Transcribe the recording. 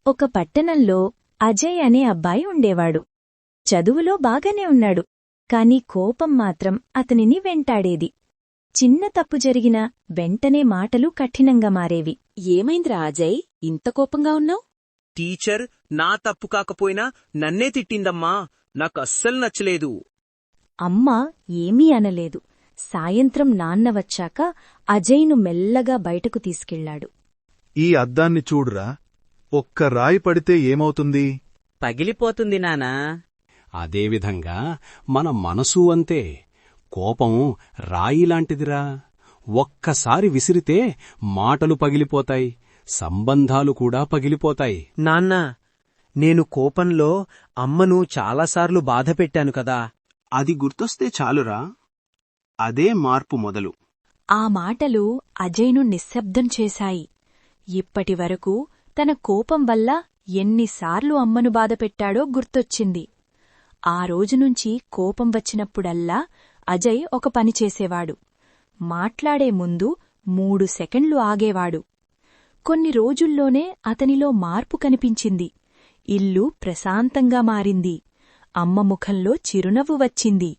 ఒక పట్టణంలో అజయ్ అనే అబ్బాయి ఉండేవాడు. చదువులో బాగానే ఉన్నాడు, కాని కోపం మాత్రం అతనిని వెంటాడేది. చిన్న తప్పు జరిగినా వెంటనే మాటలు కఠినంగా మారేవి. ఏమైందిరా అజయ్, ఇంత కోపంగా ఉన్నావ్? టీచర్ నా తప్పు కాకపోయినా నన్నే తిట్టిందమ్మా. నాకస్సలు నచ్చలేదు. అమ్మ ఏమీ అనలేదు. సాయంత్రం నాన్న వచ్చాక అజయ్ను మెల్లగా బయటకు తీసుకెళ్లాడు. ఈ అద్దాన్ని చూడురా, ఒక్క రాయి పడితే ఏమవుతుంది? పగిలిపోతుంది నానా. అదేవిధంగా మన మనసు అంతే. కోపం రాయిలాంటిదిరా. ఒక్కసారి విసిరితే మాటలు పగిలిపోతాయి, సంబంధాలు కూడా పగిలిపోతాయి. నాన్నా, నేను కోపంలో అమ్మను చాలాసార్లు బాధపెట్టాను కదా. అది గుర్తొస్తే చాలురా, అదే మార్పు మొదలు. ఆ మాటలు అజయ్ను నిశ్శబ్దం చేశాయి. ఇప్పటివరకు తన కోపం వల్ల ఎన్నిసార్లు అమ్మను బాధపెట్టాడో గుర్తొచ్చింది. ఆ రోజునుంచి కోపం వచ్చినప్పుడల్లా అజయ్ ఒక పని చేసేవాడు. మాట్లాడే ముందు 3 సెకండ్లు ఆగేవాడు. కొన్ని రోజుల్లోనే అతనిలో మార్పు కనిపించింది. ఇల్లు ప్రశాంతంగా మారింది. అమ్మ ముఖంలో చిరునవ్వు వచ్చింది.